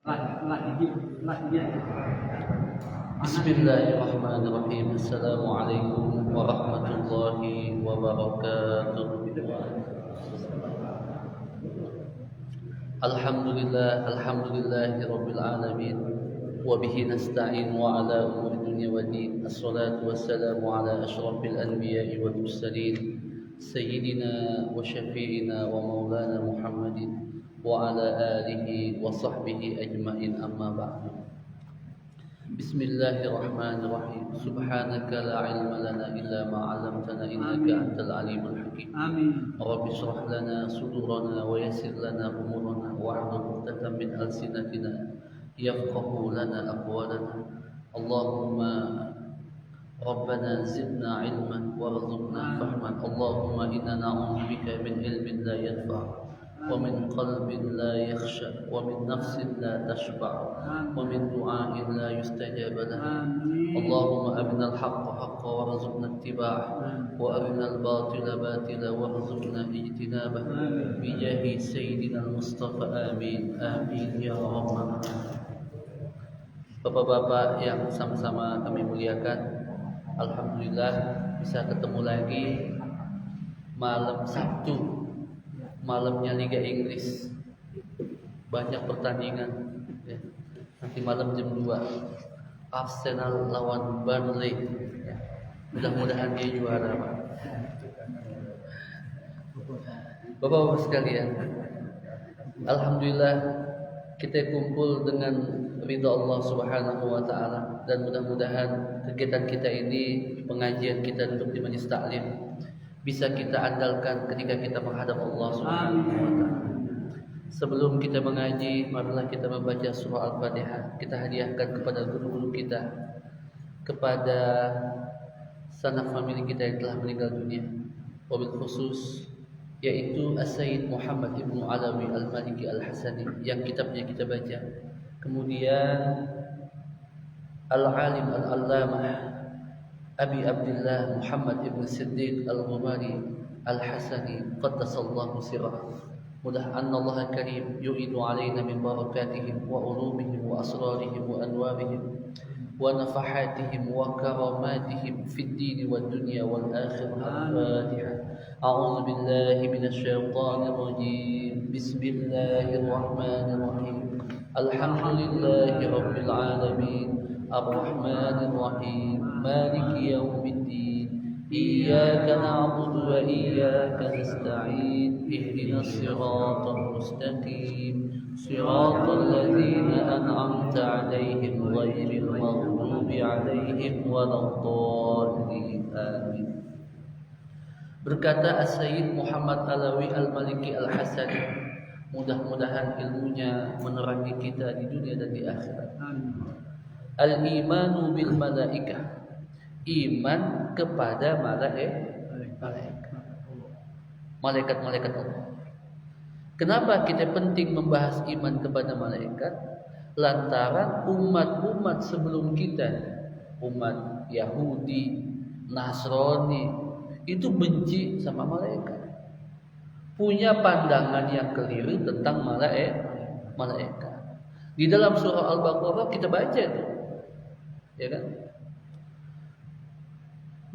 Bismillahirrahmanirrahim. Assalamualaikum warahmatullahi wabarakatuh. Alhamdulillahirabbil alamin wa bihi nasta'in wa ala umuri dunya waddin. Assalatu wassalamu ala asyrafil anbiya'i wal mursalin sayyidina wa syafi'ina wa maulana Muhammadin wa ala alihi wa sahbihi ajma'in, amma ba'du. Bismillahirrahmanirrahim. Subhanaka la ilma lana illa ma 'allamtana innaka antal alimul hakim. Amin. Rabbi shrah lana sudurana wa yassir lana umurana wahlul 'uqdatam min alsinatina yafqahu lana aqwalana. Allahumma Rabbana zidna ilman warzuqna fahman. Allahumma inna na'udzubika min ilmin la yanfa' wa min qalbin la yakhsha wa min nafsin la tashba' wa min du'a'in la yustajab lahu. Allahumma arina al-haqqa haqqan warzuqna ittiba'ahu wa arina al-batila batila warzuqna ijtinabah bi jahi sayyidina al-Mustafa. Amin amin ya rabbal alamin. Bapak-bapak yang sama-sama kami muliakan, alhamdulillah bisa ketemu lagi malam Sabtu, malamnya Liga Inggris. Banyak pertandingan ya. Nanti malam jam 2 Arsenal lawan Burnley ya. Mudah-mudahan dia juara, Pak. Bapak-bapak sekalian, alhamdulillah kita kumpul dengan ridha Allah Subhanahu wa taala, dan mudah-mudahan kegiatan kita ini, pengajian kita untuk di Majelis Taklim, bisa kita andalkan ketika kita menghadap Allah Subhanahu wa taala. Sebelum kita mengaji, marilah kita membaca surah Al-Fatihah. Kita hadiahkan kepada guru-guru kita, kepada sanak famili kita yang telah meninggal dunia, wabil khusus yaitu As-Sayyid Muhammad Ibnu Alawi Al-Maliki Al-Hasani yang kitabnya kita baca. Kemudian Al-Alim Al-Allamah Abi Abdullah Muhammad Ibn Siddiq Al-Ghumari Al-Hasani qaddasallahu sirrah. Mudah anna Allah karim yu'idu alaina min barakatihim wa ulumihim wa asrarihim wa anwarihim wa nafahatihim wa karamatihim fid din wad dunya wal akhirah. Al-Fatihah. A'udzu billahi minasy syaithanir rajim. Bismillahirrahmanirrahim. Alhamdulillahi rabbil alamin. Ar-Rahmanir Rahim. Maliki yaumiddin. Iyyaka na'budu wa iyyaka nasta'in. Ihdinas siratal mustaqim. Siratal ladzina an'amta 'alaihim ghairil maghdubi 'alaihim waladdallin. Amin. Berkata As-Sayyid Muhammad Alawi Al-Maliki Al-Hasani, mudah-mudahan ilmunya menerangi kita di dunia dan di akhirat. Al-imanu bil malaikah, iman kepada malaikat-malaikat Allah. Kenapa kita penting membahas iman kepada malaikat? Lantaran umat-umat sebelum kita, umat Yahudi, Nasrani, itu benci sama malaikat, punya pandangan yang keliru tentang malaikat. Di dalam surah Al-Baqarah kita baca itu, ya kan?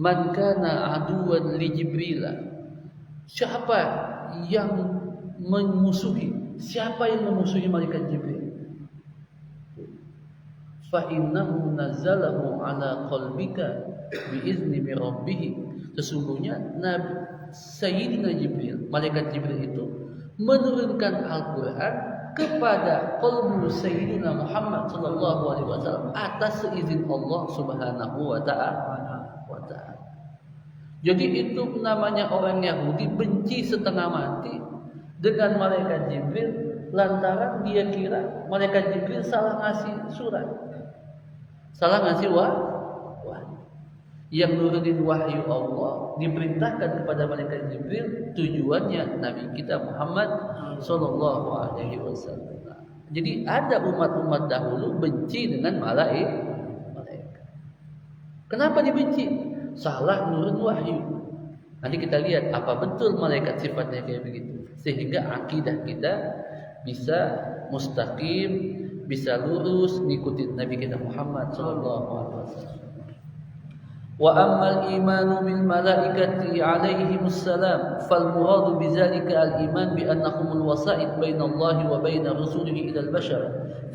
Man kana aduwan li Jibril. Siapa yang memusuhi? Siapa yang memusuhi malaikat Jibril? Fa innahu nazzalahu ala qalbika bi izni rabbih. Sesungguhnya Nabi Sayyidina Jibril, malaikat Jibril itu menurunkan Al-Quran kepada qalbu Sayyidina Muhammad sallallahu alaihi wasallam atas seizin Allah Subhanahu wa ta'ala. Jadi itu namanya orang Yahudi benci setengah mati dengan malaikat Jibril lantaran dia kira malaikat Jibril salah ngasih surat, salah ngasih wahyu. Yang nurunin wahyu Allah diperintahkan kepada malaikat Jibril, tujuannya Nabi kita Muhammad sallallahu alaihi wasallam. Jadi ada umat-umat dahulu benci dengan malaikat. Kenapa dibenci? Salah nurun wahyu. Nanti kita lihat apa betul malaikat sifatnya kayak begitu, sehingga akidah kita bisa mustaqim, bisa lurus ngikutin Nabi kita Muhammad sallallahu alaihi wasallam. Wa ammal imanu bil malaikati alaihimus salam fal muradu bidzalika al iman bi annahumul wasa'id bainallahi wa baina rusulihi ilal bashar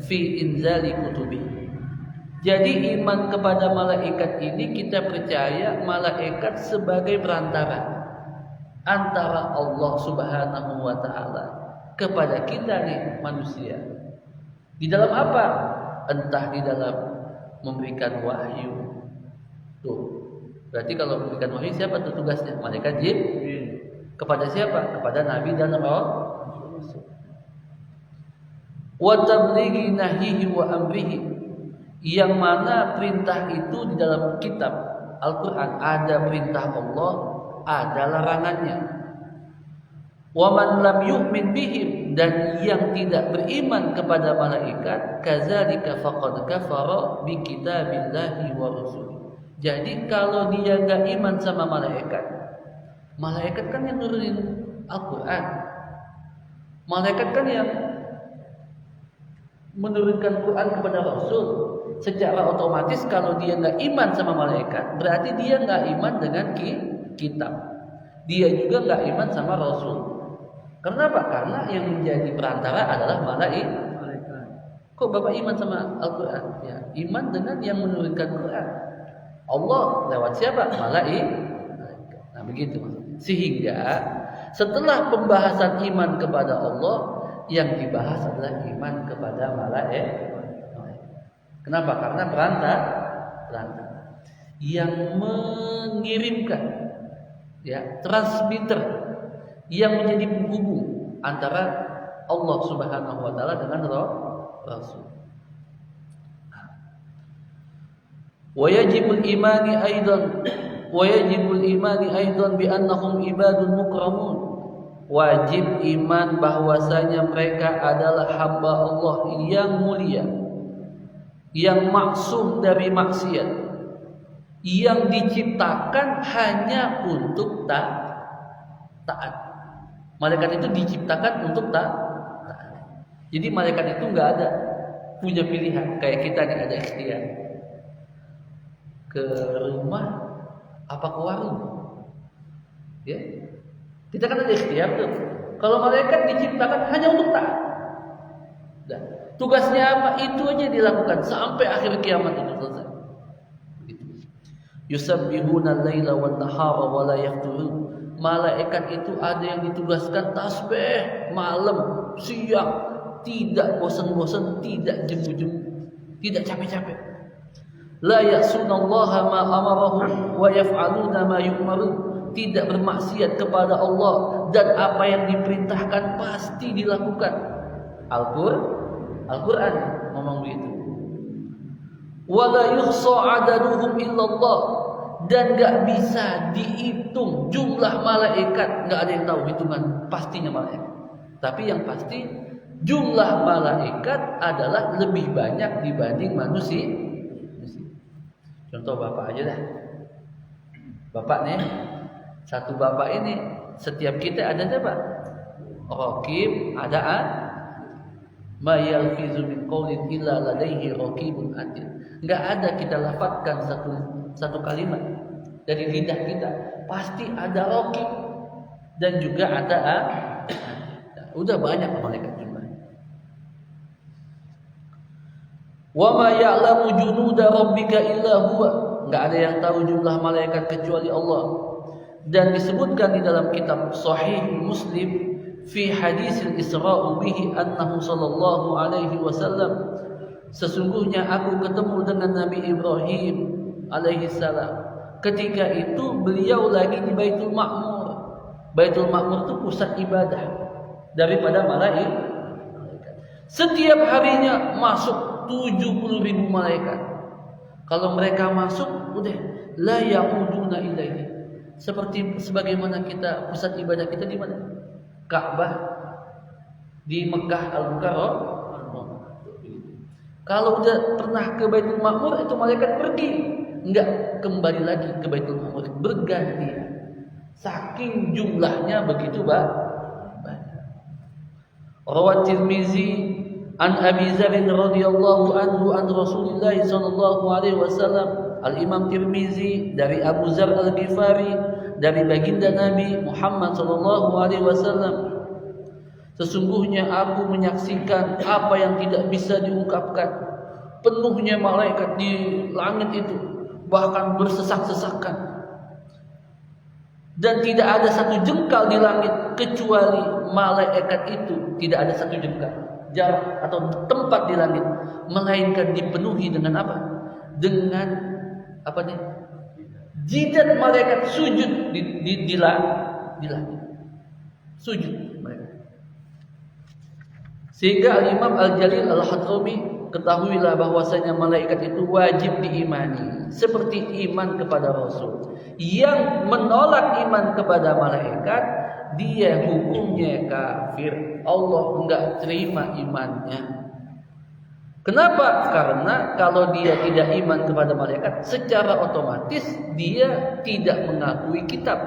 fi inzali kutubihi. Jadi iman kepada malaikat ini kita percaya malaikat sebagai perantara antara Allah Subhanahu wa taala kepada kita nih manusia. Di dalam apa? Entah di dalam memberikan wahyu. Tuh. Berarti kalau memberikan wahyu siapa tuh tugasnya? Malaikat Jibril. Kepada siapa? Kepada Nabi dan Rasul. Wa tablighi nahyihi wa amrihi. Yang mana perintah itu di dalam kitab Al-Qur'an ada perintah Allah, ada larangannya. Wa man lam yu'min bihim, dan yang tidak beriman kepada malaikat kadzalika faqad kafara bi kitabillahi wa rusulihi. Jadi kalau dia enggak iman sama malaikat, malaikat kan yang nurunin Al-Qur'an. Malaikat kan yang menurunkan Quran kepada Rasul. Secara otomatis kalau dia enggak iman sama malaikat, berarti dia enggak iman dengan kitab. Dia juga enggak iman sama Rasul. Kenapa? Karena yang menjadi perantara adalah malaikat. Kok Bapak iman sama Al-Quran? Ya, iman dengan yang menurunkan Quran. Allah lewat siapa? Malaikat. Nah begitu. Sehingga setelah pembahasan iman kepada Allah, yang dibahas adalah iman kepada malaikat. Kenapa? Karena perantara yang mengirimkan, ya, transmitter yang menjadi penghubung antara Allah Subhanahu wa taala dengan Rasul. Wa yajibul imani aidan bi annahum ibadun mukramun. Wajib iman bahwasanya mereka adalah hamba Allah yang mulia, yang maksum dari maksiat, yang diciptakan hanya untuk taat. Malaikat itu diciptakan untuk taat. Jadi malaikat itu enggak ada punya pilihan kayak kita nih ada ikhtiar. Ke rumah apa ke warung? Ya. Kita kan ada ikhtiar tuh. Kalau malaikat diciptakan hanya untuk taat. Dan tugasnya apa? Itu aja dilakukan sampai akhir kiamat itu selesai. Yusabbihuna al-laila wan nahara wa la yafturun. Malaikat itu ada yang ditugaskan tasbih malam, siang, tidak bosan-bosan, tidak jemu-jemu, tidak capek-capek. La ya'sunallaha ma amarahum wa yaf'aluna ma yu'marun. Tidak bermaksiat kepada Allah dan apa yang diperintahkan pasti dilakukan. Al-Qur'an ngomong begitu. Wa la yuhsa 'adaduhum illallah, dan enggak bisa dihitung jumlah malaikat, enggak ada yang tahu hitungan pastinya malaikat. Tapi yang pasti jumlah malaikat adalah lebih banyak dibanding manusia. Contoh bapak aja dah. Bapak nih, satu bapak ini setiap kita ada apa? Raqib, ada ma yalfizu min qawlin illa ladaihi raqibun atid. Enggak ada kita lafazkan satu kalimat dari lidah kita, pasti ada raqib dan juga ada udah banyak malaikat jumlahnya. Wa ma ya'lamu junuda rabbika illa huwa. Enggak ada yang tahu jumlah malaikat kecuali Allah. Dan disebutkan di dalam kitab Sahih Muslim fi hadis al-Isra' bihi annahu sallallahu alaihi wasallam, sesungguhnya aku ketemu dengan Nabi Ibrahim alaihi salam. Ketika itu beliau lagi di Baitul Ma'mur. Baitul Ma'mur itu pusat ibadah daripada malaikat. Setiap harinya masuk 70.000 malaikat. Kalau mereka masuk, udah la ya'uduna ilaihi. Seperti sebagaimana kita pusat ibadah kita di mana? Ka'bah di Mekah Al-Mukarramah. Kalau udah pernah ke Baitul Ma'mur, itu malaikat pergi, enggak kembali lagi ke Baitul Ma'mur, berganti. Saking jumlahnya begitu banyak. Rawat Tirmizi An Abi Dzar radhiyallahu anhu an Rasulillah sallallahu alaihi wasallam. Al-Imam Tirmizi dari Abu Dzar Al-Ghifari dari baginda Nabi Muhammad sallallahu alaihi wasallam, sesungguhnya aku menyaksikan apa yang tidak bisa diungkapkan. Penuhnya malaikat di langit itu, bahkan bersesak-sesakan. Dan tidak ada satu jengkal di langit kecuali malaikat itu tidak ada satu jengkal jarak atau tempat di langit melainkan dipenuhi dengan apa? Dengan apa nih? Jidat malaikat sujud di langit. Sujud mereka. Sehingga Al-Imam Al-Jalil Al-Hadrami, ketahuilah bahwasanya malaikat itu wajib diimani seperti iman kepada Rasul. Yang menolak iman kepada malaikat, dia hukumnya kafir. Allah enggak terima imannya. Kenapa? Karena kalau dia tidak iman kepada malaikat, secara otomatis dia tidak mengakui kitab,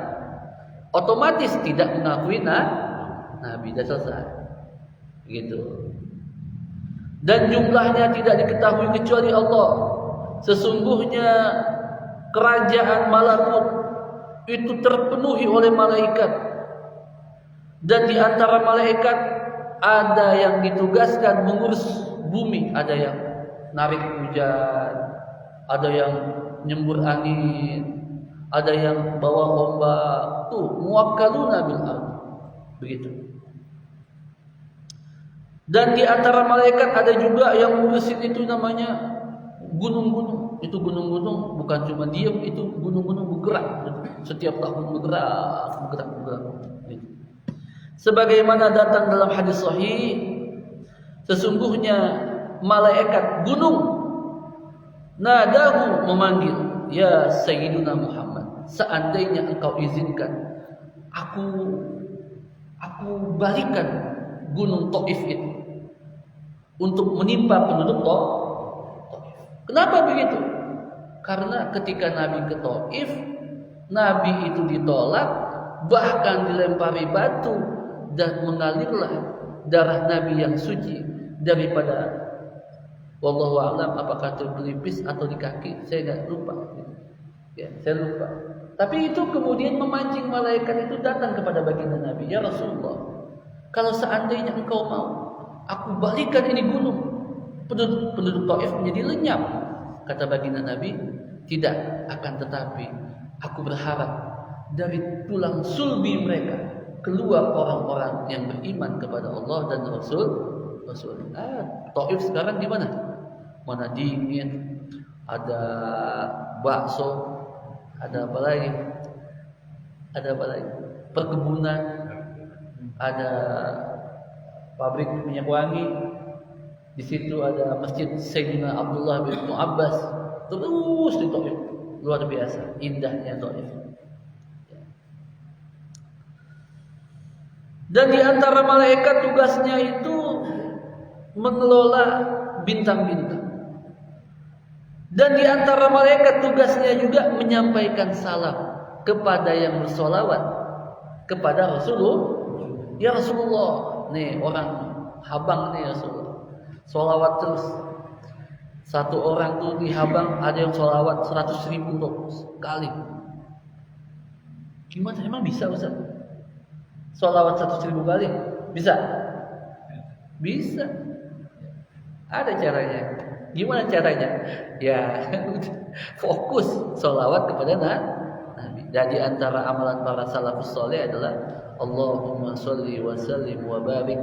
otomatis tidak mengakui nabi. Dah selesai. Begitu. Dan jumlahnya tidak diketahui kecuali Allah. Sesungguhnya kerajaan malakut itu terpenuhi oleh malaikat. Dan di antara malaikat ada yang ditugaskan mengurus bumi, ada yang narik hujan, ada yang nyembur angin, ada yang bawa ombak. Tuh, muwakkaluna bil ardh. Begitu. Dan di antara malaikat ada juga yang ngurusin itu namanya gunung-gunung. Itu gunung-gunung bukan cuma diam, itu gunung-gunung bergerak. Setiap tahun bergerak. Gitu. Sebagaimana datang dalam hadis sahih, sesungguhnya malaikat gunung nadahu memanggil, ya Sayyiduna Muhammad, seandainya engkau izinkan aku balikan gunung Taif itu untuk menimpa penduduk Taif. Kenapa begitu? Karena ketika Nabi ke Taif, Nabi itu ditolak, bahkan dilempari batu, dan mengalirlah darah Nabi yang suci daripada, wallahu a'lam, apakah terpelipis atau di kaki, saya nggak lupa. Ya, saya lupa. Tapi itu kemudian memancing malaikat itu datang kepada baginda Nabi, ya Rasulullah, kalau seandainya engkau mau, aku balikan ini gunung, penduduk Taif menjadi lenyap. Kata baginda Nabi, tidak, akan tetapi aku berharap dari tulang sulbi mereka keluar orang-orang yang beriman kepada Allah dan Rasul. Taif sekarang di mana? Mana dingin, ada bakso, ada apa lagi? Perkebunan, ada pabrik minyak wangi. Di situ ada masjid Sayyidina Abdullah bin Abbas. Terus di Taif, luar biasa indahnya Taif. Dan di antara malaikat tugasnya itu mengelola bintang-bintang. Dan di antara malaikat tugasnya juga menyampaikan salam kepada yang bersolawat kepada Rasulullah. Ya Rasulullah, nih orang Habang nih Rasulullah, solawat terus. Satu orang tuh di Habang ada yang solawat 100.000 kali. Gimana, emang bisa Ustaz? Solawat 100.000 kali? Bisa? Bisa. Ada caranya. Gimana caranya? Ya, fokus solawat kepada Nabi. Dan di antara amalan para salafus soleh adalah Allahumma sholli wa sallim wa barik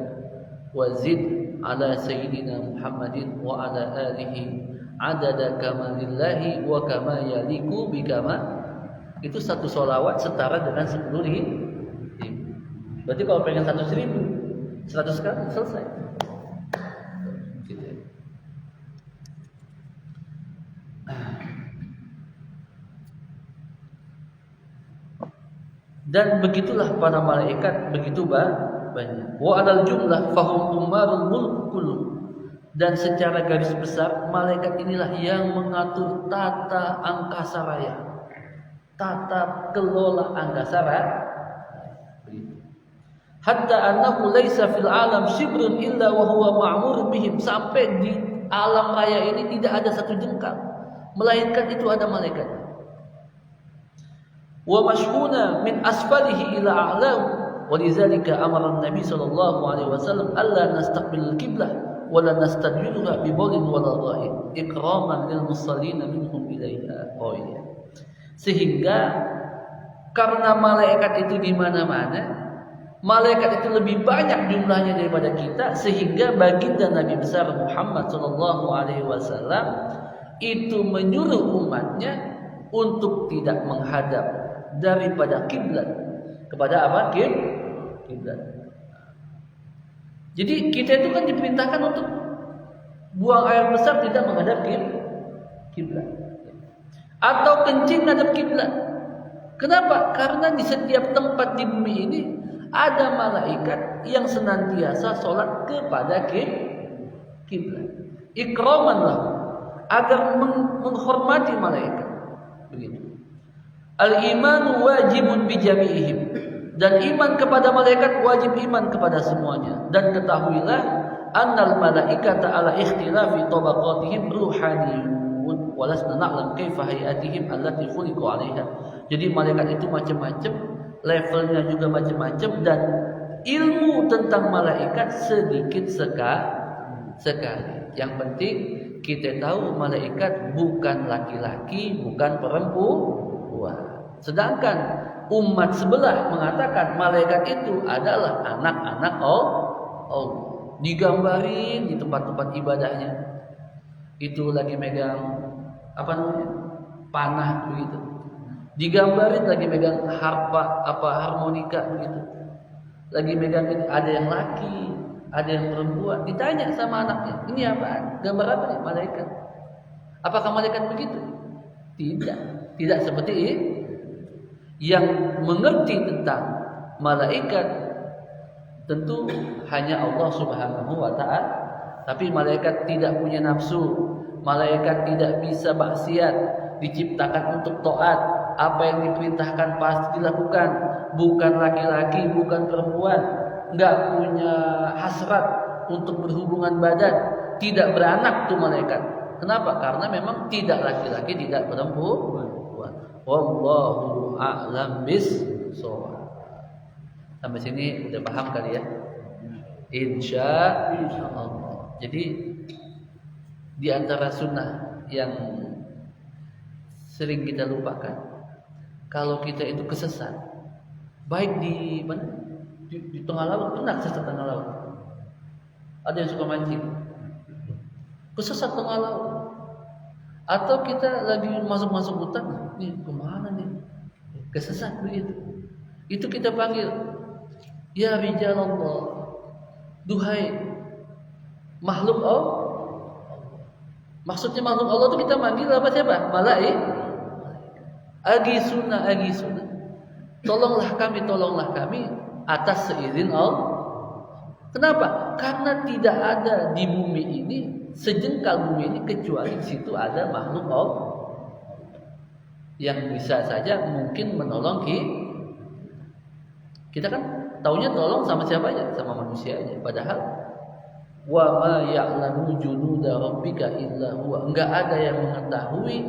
wa zid ala sayyidina Muhammadin wa ala alihi adada kamalillahi wa kama yaliku bikama. Itu satu solawat setara dengan 10.000. Berarti kalau pengen 100.000, 100 kali selesai. Gitu. Dan begitulah para malaikat begitu banyak. Wa alal jumlah fahum umarul mulk kullu. Dan secara garis besar malaikat inilah yang mengatur tata angkasa raya, tata kelola angkasa raya. hatta annahu laisa fil alam shibrun illa wa huwa ma'mur bihim, sampai di alam raya ini tidak ada satu jengkal melainkan itu ada malaikat. Wa mashhuna min asfalihi ila a'lam, walidzalika amara an-nabi sallallahu alaihi wasallam alla nastaqbil qiblah wa la nastadbiruha bi bawlin wala dhahir ikraman lil musallin minhum ilaiha. Oh iya. Sehingga karena malaikat itu di mana-mana, malaikat itu lebih banyak jumlahnya daripada kita, sehingga baginda Nabi besar Muhammad sallallahu alaihi wasallam itu menyuruh umatnya untuk tidak menghadap daripada kiblat kepada apa? Kiblat. Jadi kita itu kan diperintahkan untuk buang air besar tidak menghadap kiblat. Atau kencing menghadap kiblat. Kenapa? Karena di setiap tempat di bumi ini ada malaikat yang senantiasa sholat kepada kiblat. Ikraman lah, agar menghormati malaikat. Begitu. Al-iman wajibun bi jami'ihim, dan iman kepada malaikat wajib iman kepada semuanya. Dan ketahuilah annal malaikata ala ikhtilafi tabaqatihim ruhaniyun walasna na'lam kaifa hayatihim allati khuliqu 'alaiha. Jadi malaikat itu macam-macam, levelnya juga macam-macam, dan ilmu tentang malaikat sedikit sekali. Yang penting kita tahu malaikat bukan laki-laki, bukan perempuan. Sedangkan umat sebelah mengatakan malaikat itu adalah anak-anak Allah. Digambarin di tempat-tempat ibadahnya. Itu lagi megang apa namanya? Panah begitu. Digambarin lagi megang harmonika begitu. Lagi megang ini, ada yang laki, ada yang perempuan. Ditanya sama anaknya, ini apa? Gambar apa nih? Malaikat. Apakah malaikat begitu? Tidak seperti ini. Yang mengerti tentang malaikat tentu hanya Allah Subhanahu wa ta'ala. Tapi malaikat tidak punya nafsu, malaikat tidak bisa maksiat, diciptakan untuk taat. Apa yang diperintahkan pasti dilakukan. Bukan laki-laki, bukan perempuan, enggak punya hasrat untuk berhubungan badan, tidak beranak tuh malaikat. Kenapa? Karena memang tidak laki-laki, tidak perempuan. Wallahu a'lam bis-shawab. Sampai sini udah paham kali ya? Insyaallah. Jadi di antara sunnah yang sering kita lupakan, kalau kita itu kesesat, baik di mana? Di tengah laut, pernah kesesat tengah laut. Ada yang suka mancing, kesesat tengah laut. Atau kita lagi masuk hutan, nih kemana nih? Kesesat begitu. Itu kita panggil, ya rijal Allah, duhai makhluk Allah. Maksudnya makhluk Allah itu kita manggil apa siapa? Malaikat. Agisuna. Tolonglah kami atas seizin Allah. Kenapa? Karena tidak ada di bumi ini, sejengkal bumi ini, kecuali di situ ada makhluk Allah yang bisa saja mungkin menolong kita. Kan taunya tolong sama siapa aja? Sama manusia aja. Padahal wa ma ya'lamu junuda rabbika illa huwa. Enggak ada yang mengetahui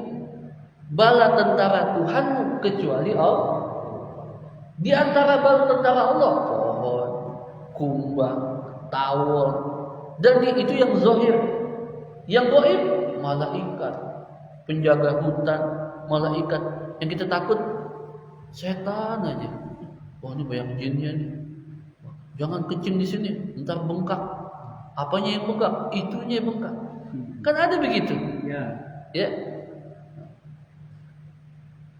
bala tentara Tuhanmu kecuali Allah. Di antara bala tentara Allah, pohon, kumbang, tawon, dan itu yang zahir. Yang gaib, malaikat, penjaga hutan, malaikat. Yang kita takut setan aja. Wah, ini banyak jinnya nih. Jangan kencing di sini, ntar bengkak. Apanya yang bengkak? Itunya yang bengkak. Kan ada begitu. Ya.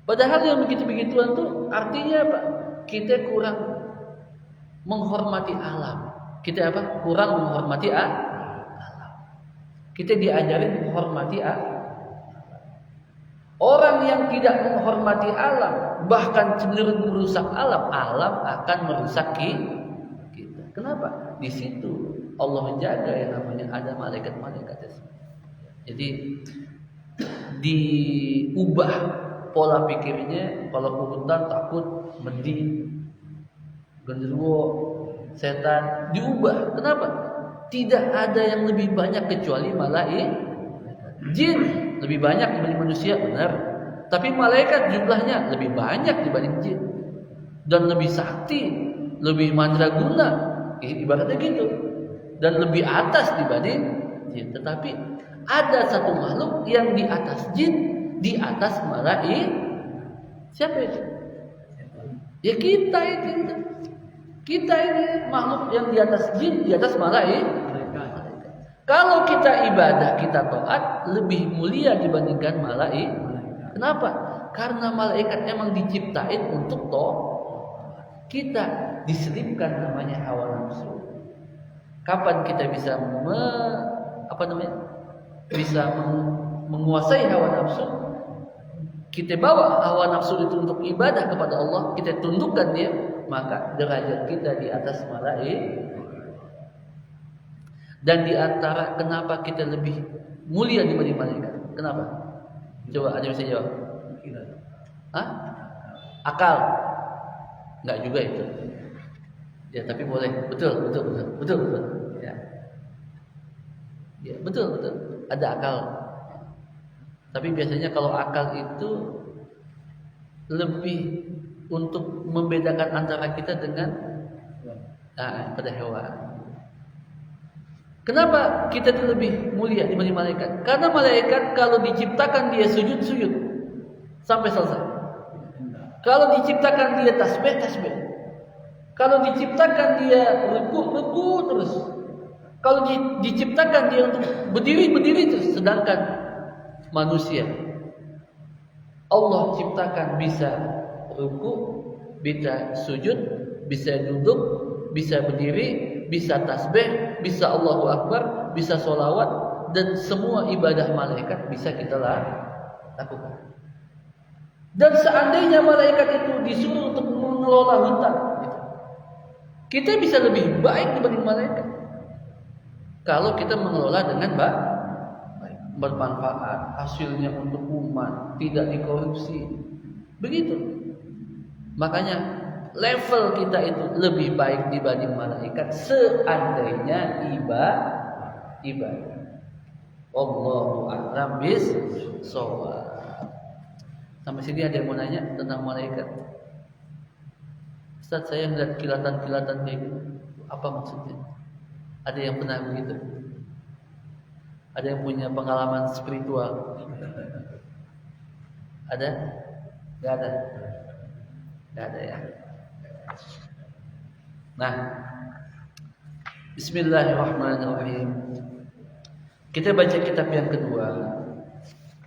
Padahal yang begitu-begituan tuh artinya apa? Kita kurang menghormati alam. Kita apa? Kurang menghormati alam. Kita diajarin menghormati alam. Orang yang tidak menghormati alam, bahkan cenderung merusak alam, alam akan merusak kita. Kenapa? Di situ Allah menjaga yang namanya ada malaikat-malaikat. Jadi diubah pola pikirnya. Kalau ke hutan takut mending, genderuwo, setan diubah. Kenapa? Tidak ada yang lebih banyak kecuali malaikat. Jin lebih banyak dibanding manusia, benar. Tapi malaikat jumlahnya lebih banyak dibanding jin. Dan lebih sakti, lebih mandraguna, ibaratnya gitu. Dan lebih atas dibanding jin. Tetapi ada satu makhluk yang di atas jin, di atas malaikat. Siapa itu? Ya kita itu. Kita ini makhluk yang di atas jin, di atas malaikat. Kalau kita ibadah, kita taat, lebih mulia dibandingkan malaikat. Kenapa? Karena malaikat emang diciptain untuk taat. Kita diselipkan namanya hawa nafsu. Kapan kita bisa menguasai hawa nafsu? Kita bawa hawa nafsu itu untuk ibadah kepada Allah, kita tundukkan dia, maka derajat kita di atas malaikat. Dan di antara kenapa kita lebih mulia dibanding malaikat? Kenapa? Coba ada yang bisa jawab? Hah? Akal? Enggak juga itu. Ya, tapi boleh. Betul. Ya. Ya, betul. Ada akal. Tapi biasanya kalau akal itu lebih untuk membedakan antara kita dengan pada hewan. Kenapa kita itu lebih mulia dibanding malaikat? Karena malaikat kalau diciptakan dia sujud sampai selesai. Kalau diciptakan dia tasbih. Kalau diciptakan dia ruku terus. Kalau diciptakan dia untuk berdiri terus. Sedangkan manusia Allah ciptakan bisa ruku, bisa sujud, bisa duduk, bisa berdiri, bisa tasbih, bisa Allahu Akbar, bisa sholawat, dan semua ibadah malaikat bisa kita lakukan. Dan seandainya malaikat itu disuruh untuk mengelola hutan, kita bisa lebih baik dibanding malaikat. Kalau kita mengelola dengan baik, bermanfaat, hasilnya untuk umat, tidak dikorupsi. Begitu. Makanya level kita itu lebih baik dibanding malaikat seandainya ibadah. Allahu a'lam bis-shawab. Sampai sini ada yang mau nanya tentang malaikat? Ustaz, saya melihat kilatan-kilatan kayak gitu. Apa maksudnya? Ada yang pernah begitu? Ada yang punya pengalaman spiritual? Ada? Gak ada? Gak ada ya? Nah, bismillahirrahmanirrahim. Kita baca kitab yang kedua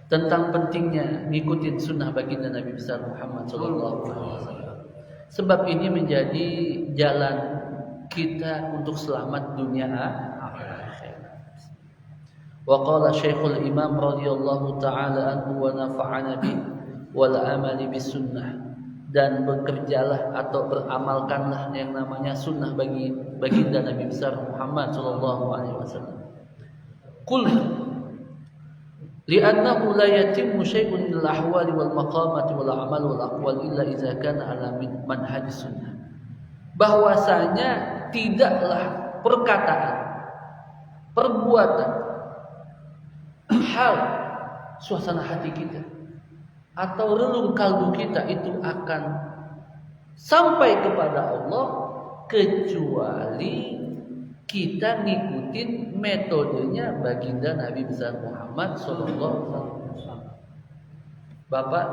tentang pentingnya ngikutin sunnah baginda Nabi besar Muhammad SAW. Sebab ini menjadi jalan kita untuk selamat dunia akhirat. Wa qala Syekhul Imam radhiyallahu taala anhu wa nafa'ana bi wal amali bis sunnah. Dan bekerjalah atau beramalkanlah yang namanya sunnah bagi baginda Nabi besar Muhammad sallallahu alaihi wasallam. Qul li'annahu la yatimmu syai'un min al-ahwali wal maqamati wal a'mal wal aqwal illa idza kana ala manhaj sunnah. Bahwasanya tidaklah perkataan, perbuatan, hal, suasana hati kita atau relung kalbu kita itu akan sampai kepada Allah kecuali kita ngikutin metodenya baginda Nabi besar Muhammad SAW. Bapak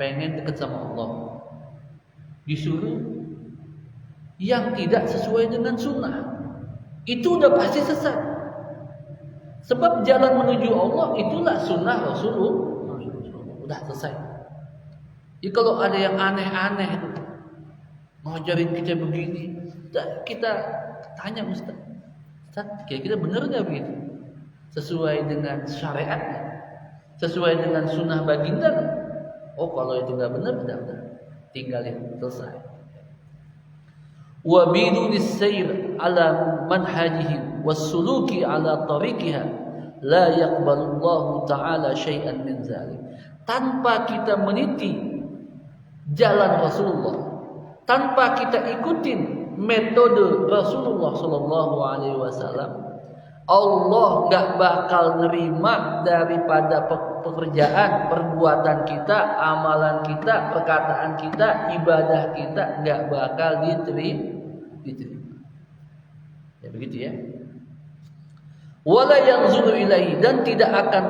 pengen dekat sama Allah, disuruh yang tidak sesuai dengan sunnah, itu udah pasti sesat. Sebab jalan menuju Allah itulah sunnah Rasulullah. Udah selesai. Jadi kalau ada yang aneh-aneh itu ngajarin kita begini, kita tanya Ustaz, kira-kira benar nggak begitu? Sesuai dengan syariatnya, sesuai dengan sunnah baginda? Oh, kalau itu nggak benar, benar, tinggalin, selesai. Wa bidunis sayr ala manhajihi was-suluki ala tariqiha la yaqbalullahu ta'ala syai'an min zalik. Tanpa kita meniti jalan Rasulullah, tanpa kita ikutin metode Rasulullah Shallallahu Alaihi Wasallam, Allah nggak bakal nerima daripada pekerjaan, perbuatan kita, amalan kita, perkataan kita, ibadah kita nggak bakal diterima. Ya begitu ya. Wala yanzuru ilaihi, dan tidak akan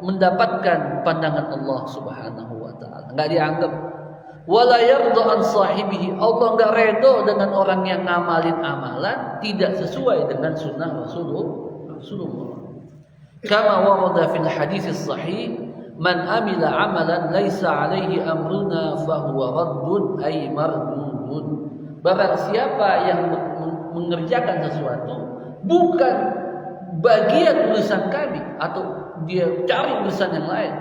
mendapatkan pandangan Allah Subhanahu wa taala. Enggak dianggap. Wala yarda an sahibihi, Allah enggak redha dengan orang yang ngamalin amalan tidak sesuai dengan sunnah Rasulullah. Kama warada fil hadis sahih, man amila amalan laisa alaihi amruna fahuwa raddun ay mardudun. Barang siapa yang mengerjakan sesuatu bukan bagian urusan kami, atau dia cari urusan yang lain,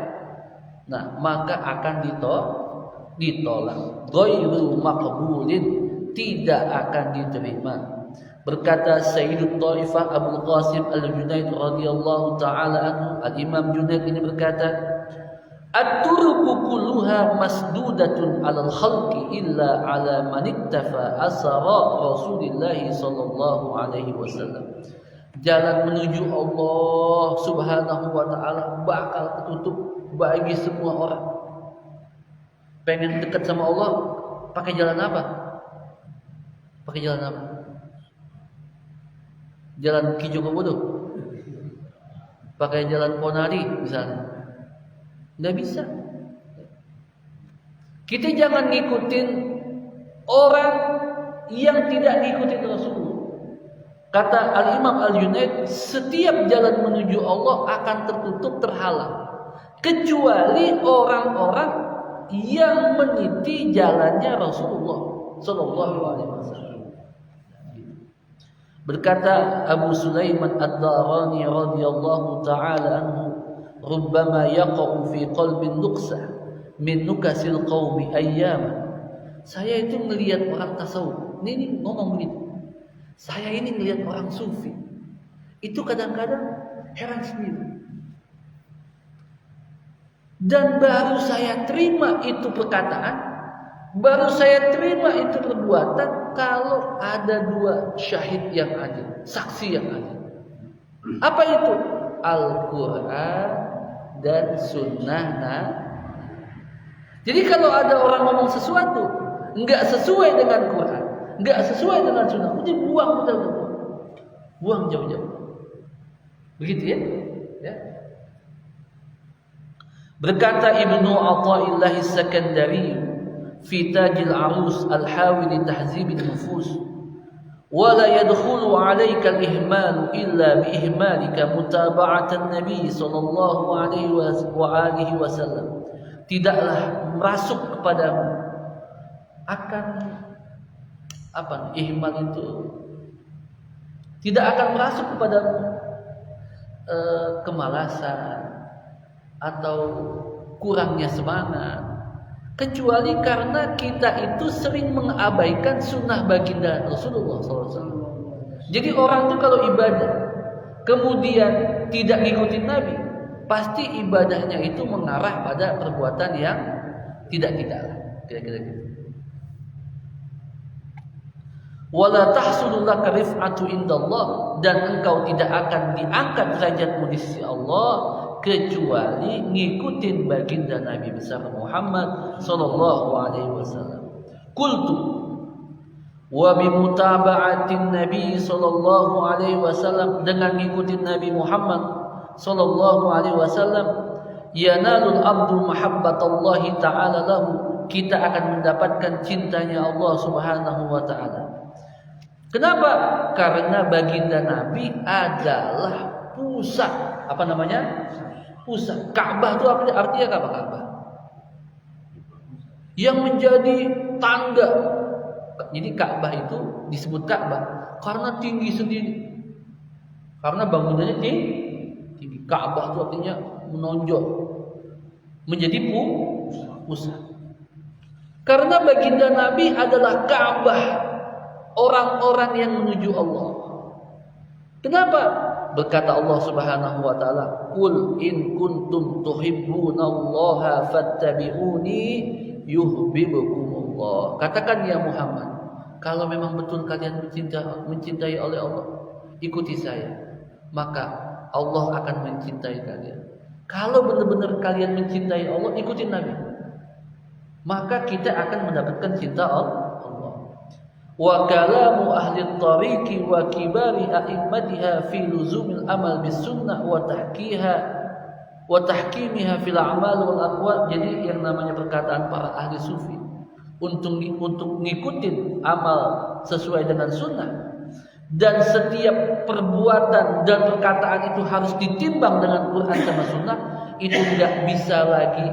nah maka akan ditolak. Ghairu maqbulin, tidak akan diterima. Berkata Sayyidut Taifah Abu Qasim Al-Junaid radhiyallahu taala anhu, Al-Imam Junaid ini berkata, at-turuku kulluha masdudatun 'alal khalqi illa 'ala man iktafa asara Rasulillah sallallahu alaihi wasallam. Jalan menuju Allah Subhanahu wa taala bakal tertutup bagi semua orang. Pengen dekat sama Allah, pakai jalan apa? Pakai jalan apa? Jalan Ki Jogobodo? Pakai jalan Ponari misalnya? Nggak bisa. Kita jangan ngikutin orang yang tidak ngikutin Rasulullah. Kata Al-Imam Al-Junaid, setiap jalan menuju Allah akan tertutup, terhalang, kecuali orang-orang yang meniti jalannya Rasulullah Sallallahu Alaihi Wasallam. Berkata Abu Sulaiman Ad-Darani radhiyallahu taala anhu, rubbama yaqa'u fi qalbin nuqsah min nukasil qaumi ayyam. Saya itu melihat orang tasawuf, ini ngomong begitu. Saya ini melihat orang sufi, itu kadang-kadang heran sendiri. Dan baru saya terima itu perkataan, baru saya terima itu perbuatan kalau ada dua syahid yang adil, saksi yang adil. Apa itu? Al-Quran dan Sunnah. Jadi kalau ada orang ngomong sesuatu enggak sesuai dengan Quran, enggak sesuai dengan Sunnah, udah buang jauh-jauh. Begitu ya? Ya. Berkata Ibnu Athaillah As-Sakandari fi Tajil Arus Al-Hawi li Tahzib An-Nufus, wa la yadkhulu 'alayka al-ihmal illa bi ihmalika mutaba'atan Nabi sallallahu alaihi wa alihi wasallam. Tidaklah masuk kepadamu akan ihmal itu tidak akan masuk kepadamu kemalasan atau kurangnya semangat, kecuali karena kita itu sering mengabaikan sunnah baginda Rasulullah SAW. Jadi orang itu kalau ibadah kemudian tidak ngikutin Nabi, pasti ibadahnya itu mengarah pada perbuatan yang tidak-tidak. Kira-kira gitu. Wala tahsulu laka rif'atu indallah, dan engkau tidak akan diangkat derajatmu di sisi Allah kecuali ngikutin baginda Nabi besar Muhammad sallallahu alaihi wasallam. Qultu wa bi mutaba'atin Nabi sallallahu alaihi wasallam, dengan ngikutin Nabi Muhammad sallallahu alaihi wasallam, yanalul abdu mahabbatallahi ta'ala lahu, kita akan mendapatkan cintanya Allah Subhanahu wa taala. Kenapa? Karena baginda Nabi adalah pusat, apa namanya? Pusat. Ka'bah itu artinya apa Ka'bah? Yang menjadi tangga. Jadi Ka'bah itu disebut Ka'bah karena tinggi sendiri. Karena bangunannya tinggi. Ka'bah itu artinya menonjol, menjadi pusat. Karena baginda Nabi adalah Ka'bah orang-orang yang menuju Allah. Kenapa? Berkata Allah Subhanahu wa taala, "Qul in kuntum tuhibbunallaha fattabi'uni yuhibbukumullah." Katakan ya Muhammad, kalau memang betul kalian mencintai oleh Allah, ikuti saya, maka Allah akan mencintai kalian. Kalau benar-benar kalian mencintai Allah, ikuti Nabi, maka kita akan mendapatkan cinta Allah. Wa kalamu ahli tariqi wa kibari a'immatiha fi luzumil amal bis sunnah wa tahkimiha fil a'mal wal aqwal. Jadi yang namanya perkataan para ahli sufi untuk ngikutin amal sesuai dengan sunnah, dan setiap perbuatan dan perkataan itu harus ditimbang dengan Quran sama sunnah, itu tidak bisa lagi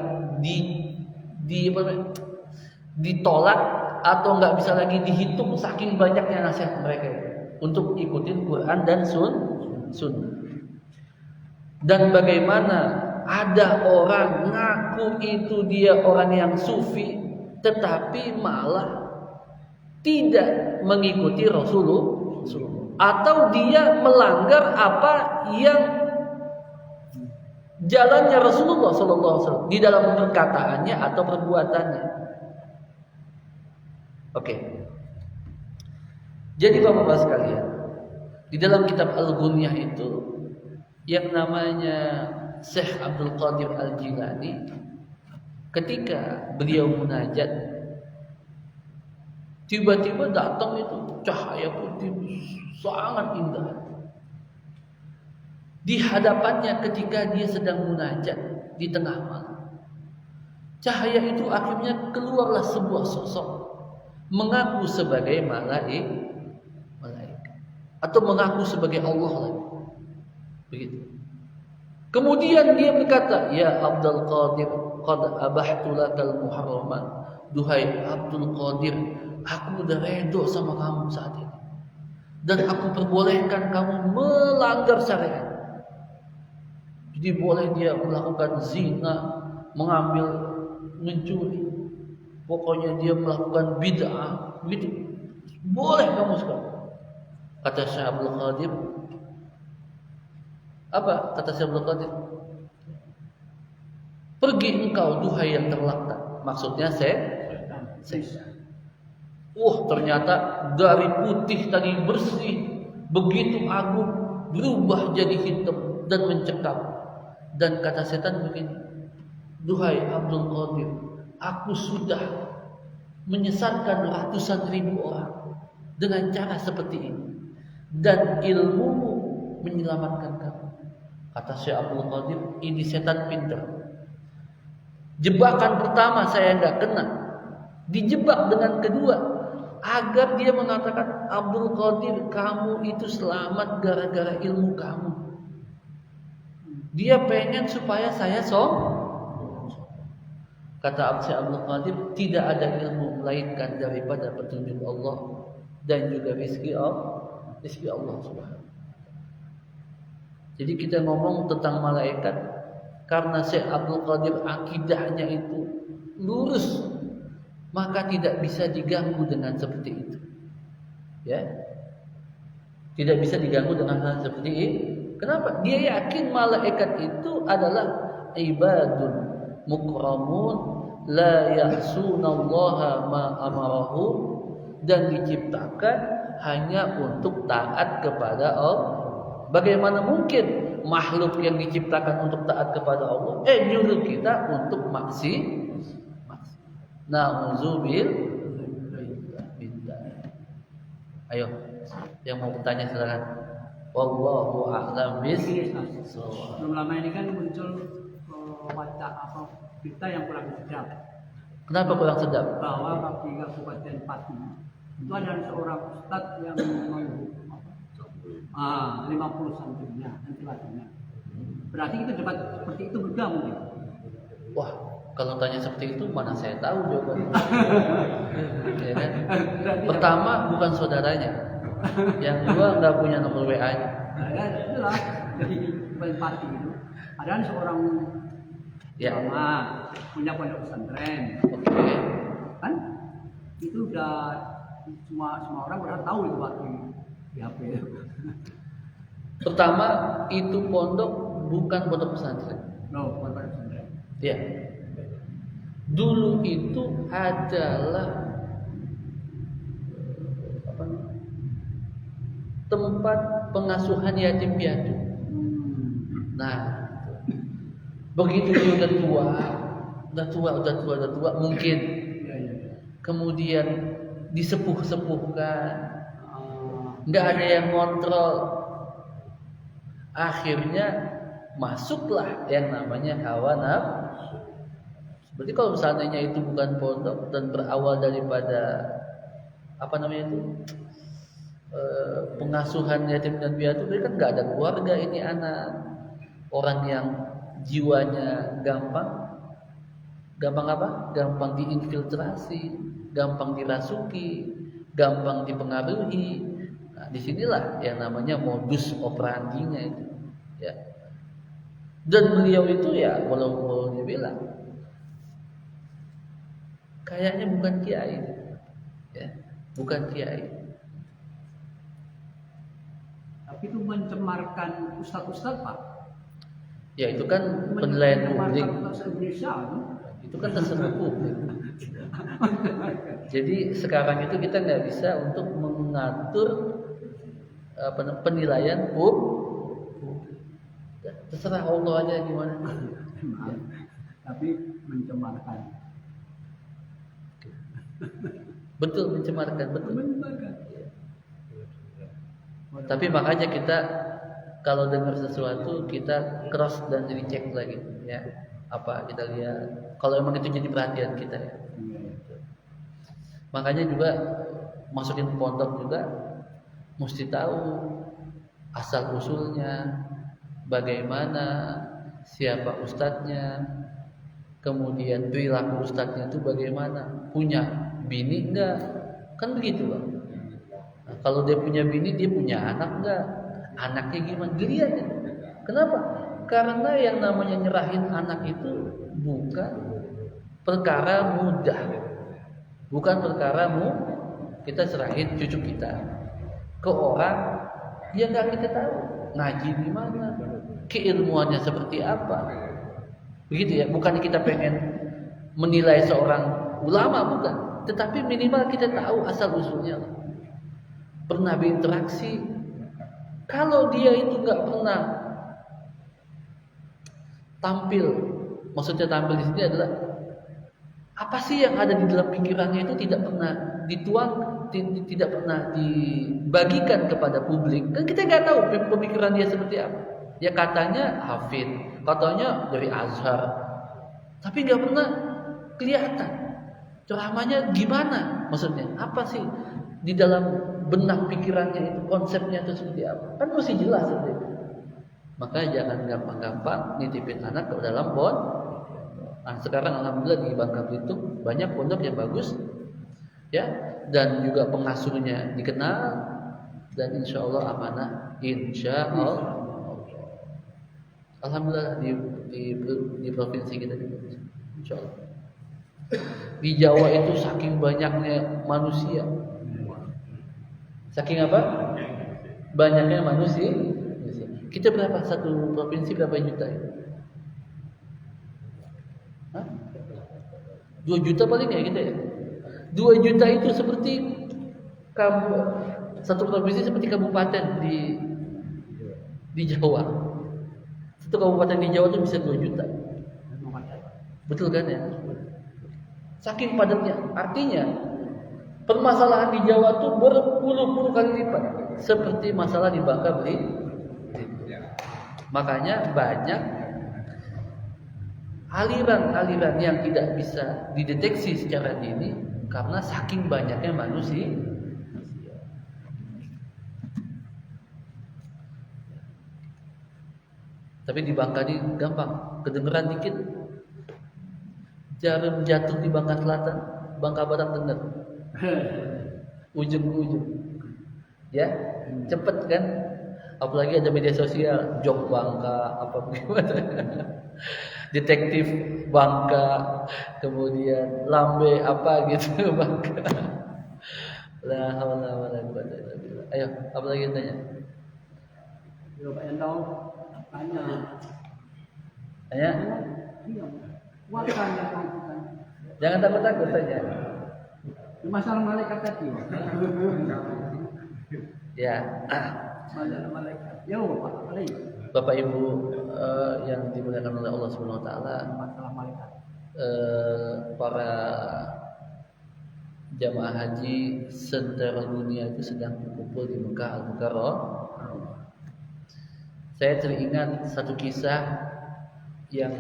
ditolak atau nggak bisa lagi dihitung saking banyaknya nasihat mereka untuk ikutin Quran dan sunnah. Dan bagaimana ada orang ngaku itu dia orang yang sufi, tetapi malah tidak mengikuti Rasulullah, atau dia melanggar apa yang jalannya Rasulullah SAW di dalam perkataannya atau perbuatannya. Oke. Jadi Bapak-bapak sekalian, di dalam kitab Al-Ghunyah itu yang namanya Syekh Abdul Qadir Al-Jilani, ketika beliau munajat, tiba-tiba datang itu cahaya putih sangat indah di hadapannya ketika dia sedang munajat di tengah malam. Cahaya itu akhirnya keluarlah sebuah sosok mengaku sebagai malaikat atau mengaku sebagai Allah lagi. Begitu. Kemudian dia berkata, "Ya Abdul Qadir, qad abahtu lakal muharraman." Duhai Abdul Qadir, aku udah redo sama kamu saat ini, dan aku perbolehkan kamu melanggar syariat. Jadi boleh dia melakukan zina, mengambil, mencuri, pokoknya dia melakukan bid'ah, begitu. Boleh kamu sekarang. Kata Syekh Abdul Qadir, apa kata Syekh Abdul Qadir? Pergi engkau duhai yang terlaknat. Maksudnya setan. Ternyata dari putih tadi bersih, begitu agung, berubah jadi hitam dan mencekam. Dan kata setan begini, duhai Abdul Qadir, aku sudah menyesatkan ratusan ribu orang dengan cara seperti ini, dan ilmumu menyelamatkan kamu. Kata Syekh Abdul Qadir, ini setan pintar. Jebakan pertama saya enggak kena, dijebak dengan kedua, agar dia mengatakan, Abdul Qadir, kamu itu selamat gara-gara ilmu kamu. Dia pengen supaya saya Kata Syekh Abdul Qadir, tidak ada ilmu melainkan daripada petunjuk Allah dan juga rezeki Allah Subhanahu. Jadi kita ngomong tentang malaikat karena Syekh Abdul Qadir akidahnya itu lurus, maka tidak bisa diganggu dengan seperti itu. Ya. Tidak bisa diganggu dengan hal seperti ini. Kenapa? Dia yakin malaikat itu adalah ibadun mukramun la ya'sunallaha ma amarahu, dan diciptakan hanya untuk taat kepada Allah. Bagaimana mungkin makhluk yang diciptakan untuk taat kepada Allah nyuruh kita untuk maksiat? Na'udzubillah. Ayo, yang mau bertanya silakan. Wallahu a'lam bishawab. Belum lama ini kan muncul berita yang kurang sedap. Kenapa kurang sedap? Bahwa di Kabupaten Pati itu ada seorang ustadz yang 50 santrinya, santriwatinya. Berarti itu debat seperti itu bergabung ya? Wah, kalau tanya seperti itu mana saya tahu jawabannya. Ya kan? Pertama bukan saudaranya, yang kedua nggak punya nomor WA-nya. Nah, itulah jadi Pati itu ada seorang ulama punya pondok pesantren. Oke. Kan itu udah semua orang udah tahu itu Pati di HP. Pertama itu pondok bukan pondok pesantren. No, bukan pondok pesantren. Ya. Dulu itu adalah tempat pengasuhan yatim piatu. Nah, begitu dia udah tua, mungkin kemudian disepuh-sepuhkan, nggak ada yang kontrol, akhirnya masuklah yang namanya hawa nafsu. Berarti kalau seandainya itu bukan pondok dan berawal daripada pengasuhan yatim dan piatu, berarti kan nggak ada keluarga ini anak, orang yang jiwanya gampang diinfiltrasi, gampang dirasuki, gampang dipengaruhi. Nah, disinilah yang namanya modus operandinya itu, ya. Dan beliau itu ya, kalau dibilang, kayaknya bukan kiai, ya, bukan kiai. Tapi itu mencemarkan ustaz-ustaz, Pak. Ya itu kan penilaian publik. Itu kan terserah publik. Jadi sekarang itu kita nggak bisa untuk mengatur penilaian publik. Terserah Allah aja gimana. Tapi mencemarkan. Betul, mencemarkan, betul. Tapi makanya kita kalau dengar sesuatu kita cross dan recheck lagi, ya. Apa kita lihat, kalau emang itu jadi perhatian kita, ya. Makanya juga masukin pondok juga mesti tahu asal usulnya, bagaimana, siapa ustadznya, kemudian perilaku ustadznya itu bagaimana, punya bini enggak, kan begitu Bang. Nah, kalau dia punya bini, dia punya anak enggak, anaknya gimana, dilihat ya. Kenapa? Karena yang namanya nyerahin anak itu bukan perkara mudah, bukan perkara kita serahin cucu kita ke orang yang nggak kita tahu ngaji di mana, keilmuannya seperti apa, begitu ya. Bukan kita pengen menilai seorang ulama, bukan, tetapi minimal kita tahu asal usulnya, pernah berinteraksi. Kalau dia itu nggak pernah tampil, maksudnya tampil di sini adalah apa sih yang ada di dalam pikirannya itu tidak pernah dituang, tidak pernah dibagikan kepada publik. Kan kita nggak tahu pemikiran dia seperti apa. Ya katanya hafid, katanya dari Azhar, tapi nggak pernah kelihatan ceramahnya gimana. Maksudnya apa sih di dalam benak pikirannya itu, konsepnya itu seperti apa? Kan mesti jelas seperti itu. Maka jangan gampang-gampang nitipin anak ke dalam pondok. Nah, sekarang alhamdulillah di Bangka Belitung banyak pondok yang bagus, ya, dan juga pengasuhnya dikenal, dan insya Allah amanah, insya Allah. Alhamdulillah di provinsi kita juga, insya Allah. Di Jawa itu saking banyaknya manusia, saking apa? Banyaknya manusia. Kita berapa, satu provinsi berapa juta ya? 2 juta paling ya kita ya. 2 juta itu seperti satu provinsi seperti kabupaten di Jawa. Satu kabupaten di Jawa itu bisa 2 juta. Betul kan ya? Saking padatnya. Artinya permasalahan di Jawa itu berpuluh-puluh kali lipat seperti masalah di Bangka Belitung. Makanya banyak aliran-aliran yang tidak bisa dideteksi secara dini karena saking banyaknya manusia. Tapi di Bangka ini gampang, kedengeran dikit jarum jatuh di Bangka Selatan, Bangka Barat dengar, ujung ke ujung, ya, cepet kan? Apalagi ada media sosial, jok Bangka, apa bagaimana? Detektif Bangka, kemudian lambe apa gitu Bangka. La haula wala quwwata illa billah. Ayo, apa lagi tanya? Ya, Pak yang tahu tanya. Tanya? Iya. Wakan yang tanya. Jangan takut-takut tanya. Masalah malaikat tadi. Ya, malaikat. Ya Bapak, kali Bapak Ibu yang dimuliakan oleh Allah Subhanahu wa taala, masalah malaikat. para jamaah haji seluruh dunia itu sedang berkumpul di Mekah Al-Mukarramah. Saya teringat satu kisah yang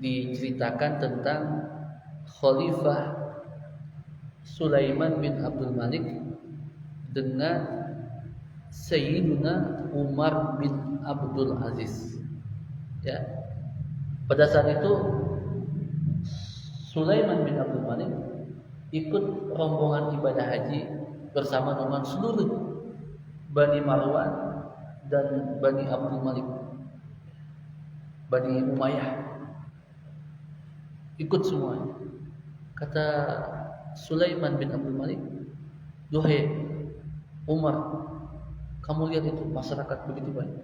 diceritakan tentang Khalifah Sulaiman bin Abdul Malik dengan Sayyiduna Umar bin Abdul Aziz. Ya. Pada saat itu Sulaiman bin Abdul Malik ikut rombongan ibadah haji bersama dengan seluruh Bani Marwan dan Bani Abdul Malik, Bani Umayyah, ikut semuanya. Kata Sulaiman bin Abdul Malik, "Duhai Umar, kamu lihat itu masyarakat begitu banyak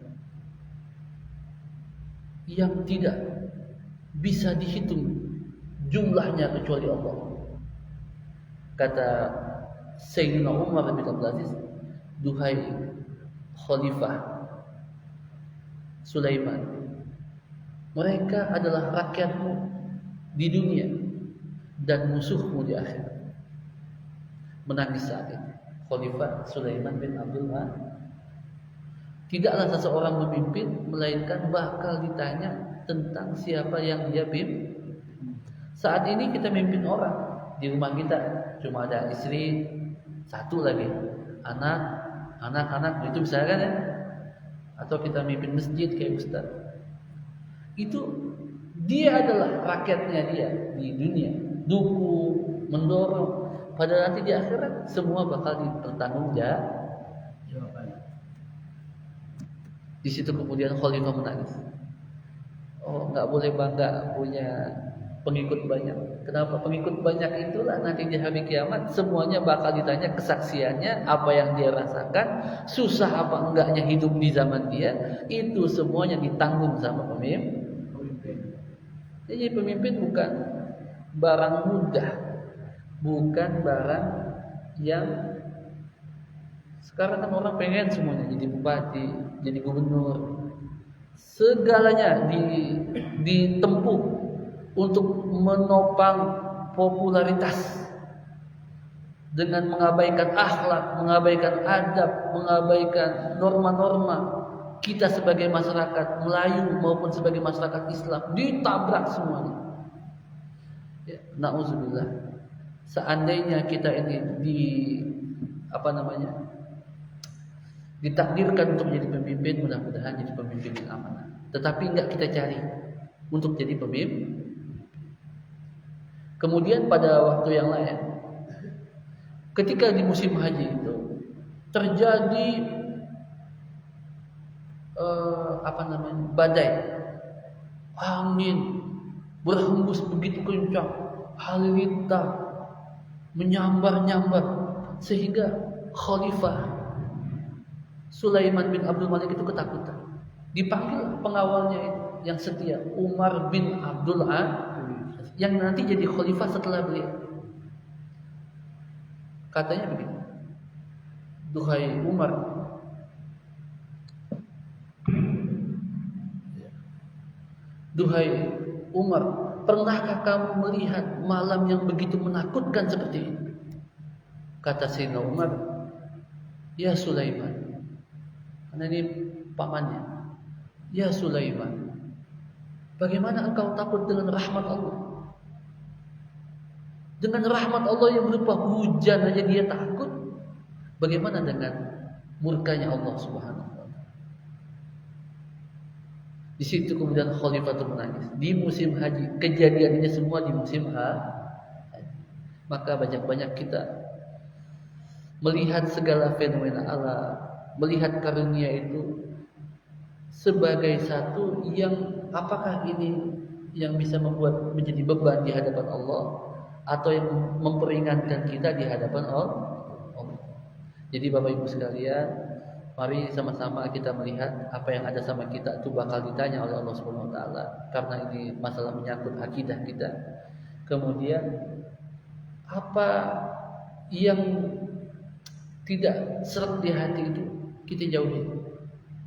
yang tidak bisa dihitung jumlahnya kecuali Allah." Kata Sayyidina Umar bin Abdul Aziz, "Duhai Khalifah Sulaiman, mereka adalah rakyatmu di dunia dan musuhmu di akhirat." Menangis saat itu Khalifah Sulaiman bin Abdul Aziz. Tidaklah seseorang memimpin melainkan bakal ditanya tentang siapa yang dia pimpin. Saat ini kita mimpin orang di rumah kita, cuma ada istri satu lagi, anak-anak itu misalkan ya, atau kita mimpin masjid kayak ustaz. Itu dia adalah rakyatnya dia di dunia, dukung, mendorong. Pada nanti di akhirat semua bakal dipertanggungjawabkan. Di situ kemudian Khalifah menangis. Oh, nggak boleh bangga punya pengikut banyak. Kenapa? Pengikut banyak itulah nanti di hari kiamat semuanya bakal ditanya kesaksiannya, apa yang dia rasakan, susah apa enggaknya hidup di zaman dia, itu semuanya ditanggung sama pemimpin. Jadi pemimpin bukan barang mudah, bukan barang yang sekarang kan orang pengen semuanya jadi bupati, jadi gubernur, segalanya ditempuh untuk menopang popularitas dengan mengabaikan akhlak, mengabaikan adab, mengabaikan norma-norma kita sebagai masyarakat Melayu maupun sebagai masyarakat Islam, ditabrak semuanya. Ya, na'udzubillah. Seandainya kita ini ditakdirkan untuk menjadi pemimpin, mudah-mudahan jadi pemimpin yang amanah. Tetapi enggak kita cari untuk jadi pemimpin. Kemudian pada waktu yang lain, ketika di musim haji itu terjadi badai, angin berhembus begitu kencang, halilintar menyambar-nyambar, sehingga Khalifah Sulaiman bin Abdul Malik itu ketakutan. Dipanggil pengawalnya itu yang setia, Umar bin Abdul Aziz, yang nanti jadi khalifah setelah beliau. Katanya begini, "Duhai Umar, pernahkah kamu melihat malam yang begitu menakutkan seperti ini?" Kata Sayyidina Umar, "Ya Sulaiman," karena ini pamannya, "Ya Sulaiman, bagaimana engkau takut dengan rahmat Allah? Dengan rahmat Allah yang berupa hujan aja dia takut. Bagaimana dengan murkanya Allah Subhanahu wa taala?" Di situ kemudian Khalifah itu menangis. Di musim haji, kejadiannya semua di musim haji. Maka banyak-banyak kita melihat segala fenomena alam, melihat karunia itu sebagai satu yang apakah ini yang bisa membuat menjadi beban di hadapan Allah atau yang memperingatkan kita di hadapan Allah. Jadi Bapak Ibu sekalian, mari sama-sama kita melihat apa yang ada sama kita itu bakal ditanya oleh Allah Subhanahu wa taala, karena ini masalah menyangkut akidah kita. Kemudian apa yang tidak seret di hati itu kita jauhi.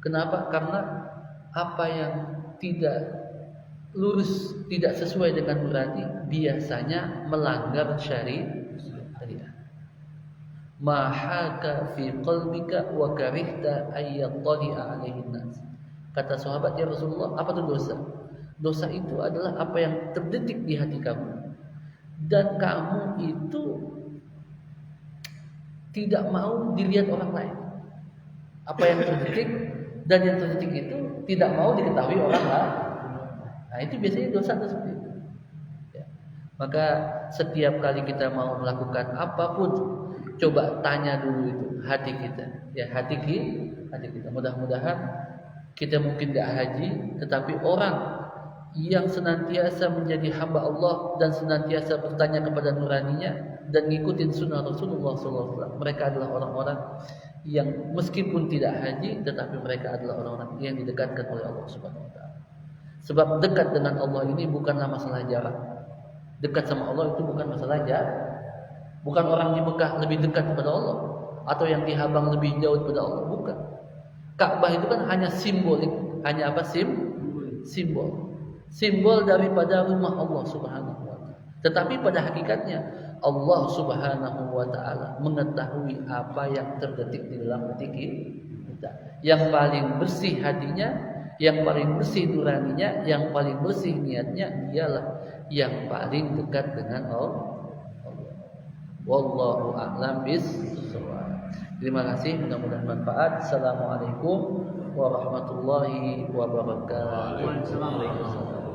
Kenapa? Karena apa yang tidak lurus, tidak sesuai dengan nurani biasanya melanggar syariat. Ma haka fi qalbika wa karihta ayyattali'a alaihi nas. Kata sahabat, ya Rasulullah, apa itu dosa? Dosa itu adalah apa yang terdetik di hati kamu dan kamu itu tidak mau dilihat orang lain. Apa yang terdetik dan yang terdetik itu tidak mau diketahui orang lain. Nah, itu biasanya dosa seperti itu. Ya. Maka setiap kali kita mau melakukan apapun, coba tanya dulu itu hati kita. Ya, hati kita. Mudah-mudahan kita mungkin tidak haji, tetapi orang yang senantiasa menjadi hamba Allah dan senantiasa bertanya kepada nuraninya dan ngikutin sunnah Rasulullah SAW. Mereka adalah orang-orang yang meskipun tidak haji, tetapi mereka adalah orang-orang yang didekatkan oleh Allah Subhanahu Wa Taala. Sebab dekat dengan Allah ini bukanlah masalah jarak. Dekat sama Allah itu bukan masalah jarak. Bukan orang di Mekah lebih dekat kepada Allah atau yang di Habang lebih jauh kepada Allah, bukan. Ka'bah itu kan hanya simbolik, hanya apa? Simbol daripada rumah Allah Subhanahu wa taala. Tetapi pada hakikatnya Allah Subhanahu wa taala mengetahui apa yang terdetik di dalam hati kita. Yang paling bersih hatinya, yang paling bersih nuraninya, yang paling bersih niatnya, dialah yang paling dekat dengan Allah. Wallahu a'lam bis-shawab. Terima kasih, mudah-mudahan manfaat. Assalamualaikum warahmatullahi wabarakatuh. Waalaikumsalam.